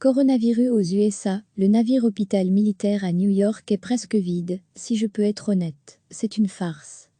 Coronavirus aux USA, le navire hôpital militaire à New York est presque vide, si je peux être honnête, c'est une farce.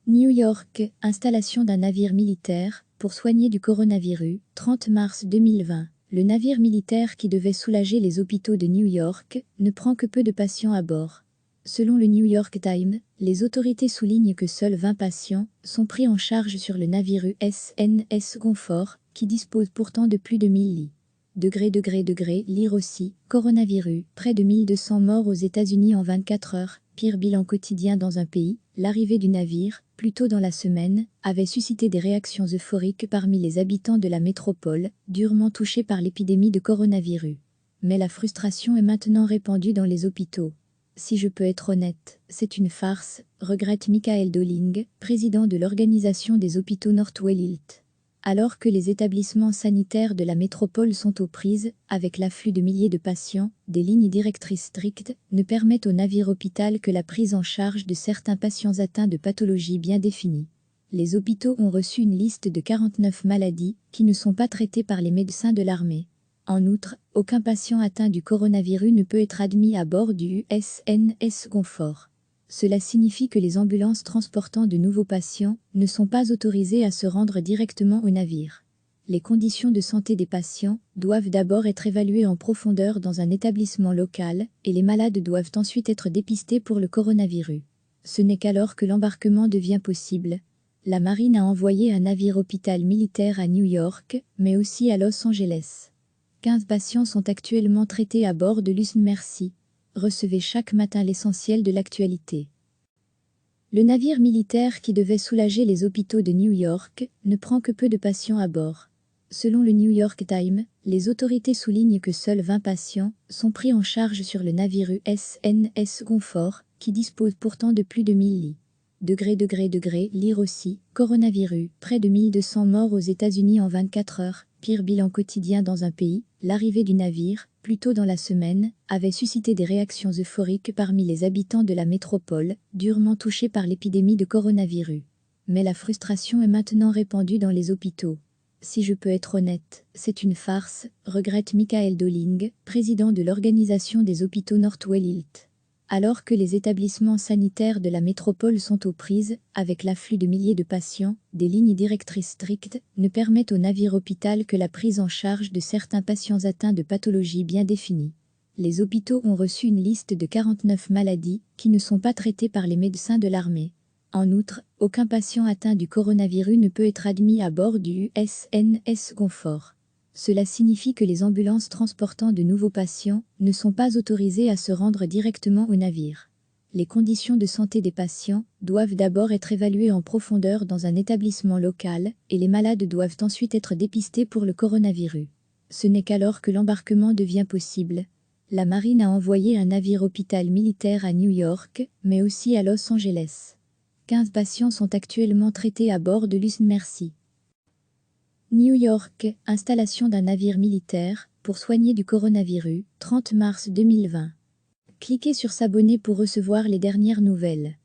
New York, installation d'un navire militaire, pour soigner du coronavirus, 30 mars 2020. Le navire militaire qui devait soulager les hôpitaux de New York, ne prend que peu de patients à bord. Selon le New York Times, les autorités soulignent que seuls 20 patients sont pris en charge sur le navire USNS Comfort, qui dispose pourtant de plus de 1000 lits. Lire aussi, coronavirus, près de 1200 morts aux États-Unis en 24 heures, pire bilan quotidien dans un pays. L'arrivée du navire, plus tôt dans la semaine, avait suscité des réactions euphoriques parmi les habitants de la métropole, durement touchés par l'épidémie de coronavirus. Mais la frustration est maintenant répandue dans les hôpitaux. Si je peux être honnête, c'est une farce, regrette Michael Dolling, président de l'organisation des hôpitaux Northwell Health. Alors que les établissements sanitaires de la métropole sont aux prises, avec l'afflux de milliers de patients, des lignes directrices strictes ne permettent au navire hôpital que la prise en charge de certains patients atteints de pathologies bien définies. Les hôpitaux ont reçu une liste de 49 maladies qui ne sont pas traitées par les médecins de l'armée. En outre, aucun patient atteint du coronavirus ne peut être admis à bord du USNS Comfort. Cela signifie que les ambulances transportant de nouveaux patients ne sont pas autorisées à se rendre directement au navire. Les conditions de santé des patients doivent d'abord être évaluées en profondeur dans un établissement local et les malades doivent ensuite être dépistés pour le coronavirus. Ce n'est qu'alors que l'embarquement devient possible. La marine a envoyé un navire hôpital militaire à New York, mais aussi à Los Angeles. 15 patients sont actuellement traités à bord de l'USN Mercy. Recevez chaque matin l'essentiel de l'actualité. Le navire militaire qui devait soulager les hôpitaux de New York ne prend que peu de patients à bord. Selon le New York Times, les autorités soulignent que seuls 20 patients sont pris en charge sur le navire USNS Comfort, qui dispose pourtant de plus de 1000 lits. Lire aussi, coronavirus, près de 1200 morts aux États-Unis en 24 heures, pire bilan quotidien dans un pays. L'arrivée du navire, plus tôt dans la semaine, avait suscité des réactions euphoriques parmi les habitants de la métropole, durement touchés par l'épidémie de coronavirus. Mais la frustration est maintenant répandue dans les hôpitaux. Si je peux être honnête, c'est une farce, regrette Michael Dolling, président de l'organisation des hôpitaux Northwell Health. Alors que les établissements sanitaires de la métropole sont aux prises, avec l'afflux de milliers de patients, des lignes directrices strictes ne permettent au navire hôpital que la prise en charge de certains patients atteints de pathologies bien définies. Les hôpitaux ont reçu une liste de 49 maladies qui ne sont pas traitées par les médecins de l'armée. En outre, aucun patient atteint du coronavirus ne peut être admis à bord du USNS Comfort. Cela signifie que les ambulances transportant de nouveaux patients ne sont pas autorisées à se rendre directement au navire. Les conditions de santé des patients doivent d'abord être évaluées en profondeur dans un établissement local et les malades doivent ensuite être dépistés pour le coronavirus. Ce n'est qu'alors que l'embarquement devient possible. La marine a envoyé un navire hôpital militaire à New York, mais aussi à Los Angeles. 15 patients sont actuellement traités à bord de l'USN Mercy. New York, installation d'un navire militaire pour soigner du coronavirus, 30 mars 2020. Cliquez sur s'abonner pour recevoir les dernières nouvelles.